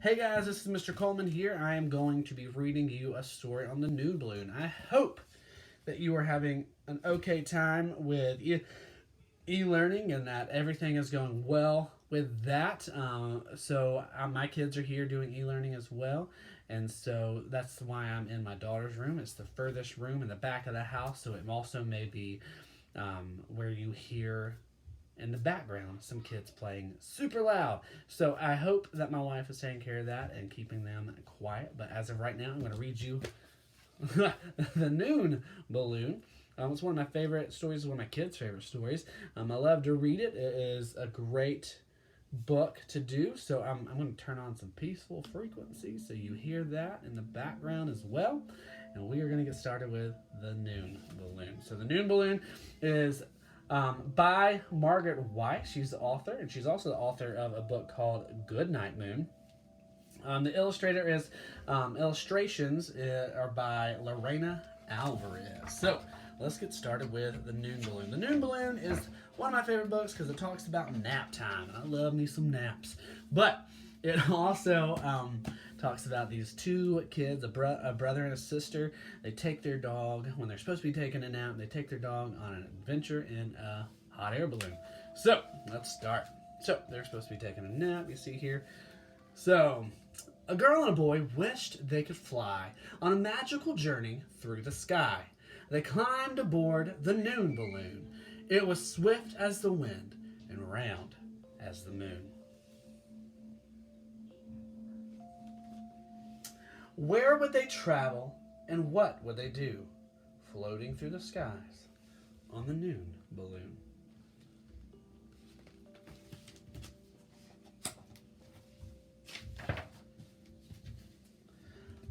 Hey guys, this is Mr. Coleman here. I am going to be reading you a story on the noon balloon. I hope that you are having an okay time with e-learning and that everything is going well with that. My kids are here doing e-learning as well, and so that's why I'm in my daughter's room. It's the furthest room in the back of the house, so it also may be where you hear in the background some kids playing super loud. So I hope that my wife is taking care of that and keeping them quiet. But as of right now, I'm going to read you the noon balloon. It's one of my favorite stories. It's one of my kids' favorite stories. I love to read it. It is a great book to do. So I'm going to turn on some peaceful frequencies so you hear that in the background as well. And we are going to get started with the noon balloon. So the noon balloon is by Margaret White. She's the author, and she's also the author of a book called Goodnight Moon. The illustrations are by Lorena Alvarez. So let's get started with the noon balloon. The noon balloon is one of my favorite books because it talks about nap time, and I love me some naps. But it also talks about these two kids, a brother and a sister. They take their dog when they're supposed to be taking a nap. They take their dog on an adventure in a hot air balloon. So let's start. So they're supposed to be taking a nap. You see here. So a girl and a boy wished they could fly on a magical journey through the sky. They climbed aboard the noon balloon. It was swift as the wind and round as the moon. Where would they travel and what would they do, floating through the skies on the noon balloon?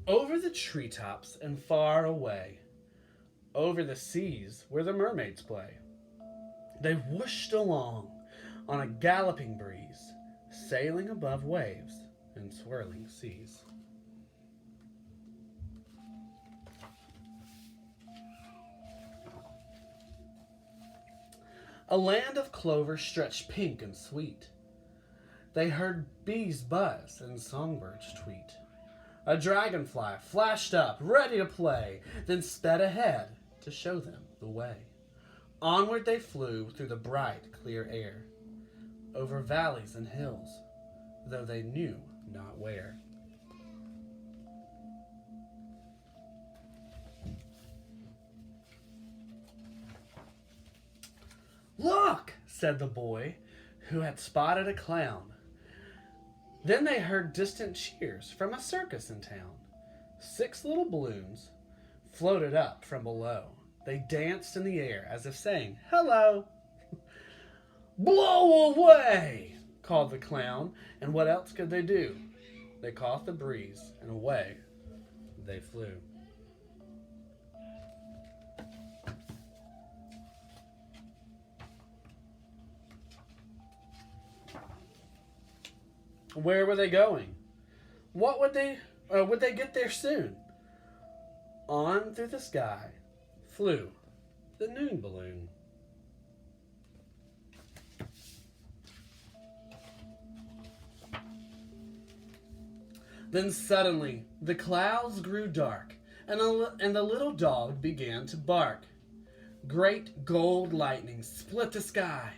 Over the treetops and far away, over the seas where the mermaids play, they whooshed along on a galloping breeze, sailing above waves and swirling seas. A land of clover stretched pink and sweet. They heard bees buzz and songbirds tweet. A dragonfly flashed up, ready to play, then sped ahead to show them the way. Onward they flew through the bright, clear air, over valleys and hills, though they knew not where. "Look," said the boy, who had spotted a clown. Then they heard distant cheers from a circus in town. 6 little balloons floated up from below. They danced in the air as if saying, "Hello." "Blow away," called the clown, and what else could they do? They caught the breeze, and away they flew. Where were they going? What would they get there soon? On through the sky flew the noon balloon. Then suddenly the clouds grew dark, and the little dog began to bark. Great gold lightning split the sky,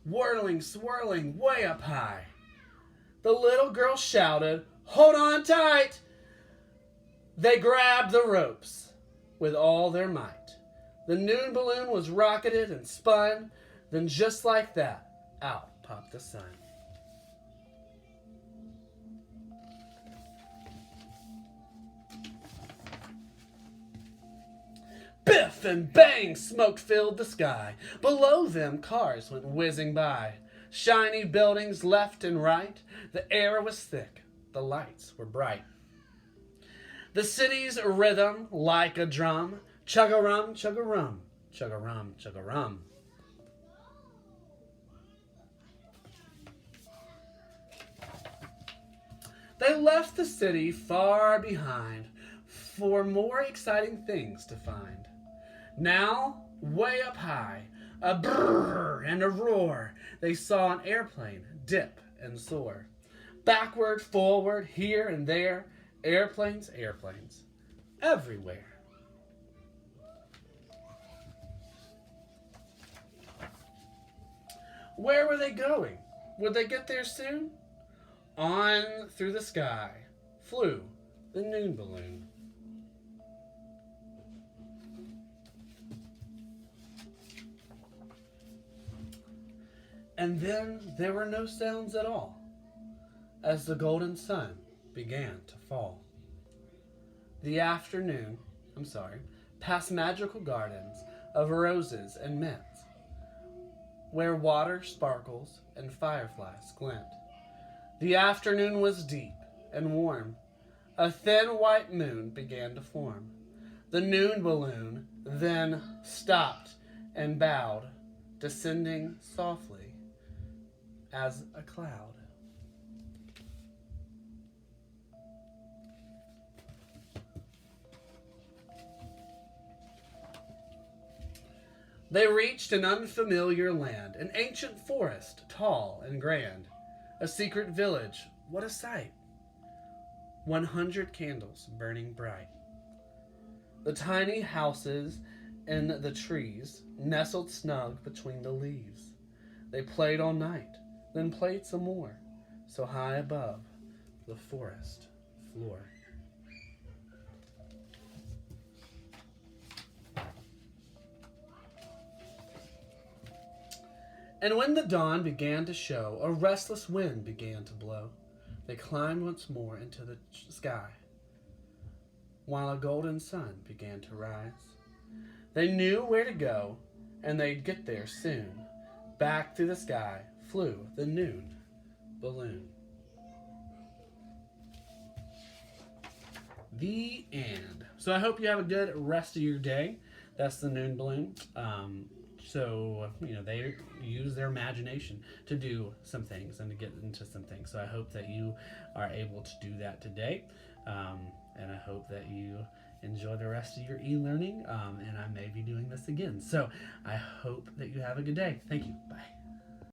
whirling, swirling way up high. The little girl shouted, "Hold on tight!" They grabbed the ropes with all their might. The noon balloon was rocketed and spun. Then just like that, out popped the sun. Biff and bang, smoke filled the sky. Below them, cars went whizzing by. Shiny buildings left and right. The air was thick. The lights were bright. The city's rhythm like a drum. Chug-a-rum, chug-a-rum, chug-a-rum, chug-a-rum. They left the city far behind for more exciting things to find. Now, way up high, a brrr and a roar, they saw an airplane dip and soar. Backward, forward, here and there, airplanes, airplanes, everywhere. Where were they going? Would they get there soon? On through the sky flew the noon balloon. And then there were no sounds at all as the golden sun began to fall. The afternoon, past magical gardens of roses and mint, where water sparkles and fireflies glint. The afternoon was deep and warm. A thin white moon began to form. The noon balloon then stopped and bowed, descending softly as a cloud. They reached an unfamiliar land, an ancient forest, tall and grand. A secret village, what a sight! 100 candles burning bright. The tiny houses in the trees nestled snug between the leaves. They played all night, then played some more, so high above the forest floor. And when the dawn began to show, a restless wind began to blow. They climbed once more into the sky, while a golden sun began to rise. They knew where to go, and they'd get there soon. Back through the sky flew the noon balloon. The end. So I hope you have a good rest of your day. That's the noon balloon. They use their imagination to do some things and to get into some things. So I hope that you are able to do that today. And I hope that you enjoy the rest of your e-learning. And I may be doing this again. So I hope that you have a good day. Thank you. Bye.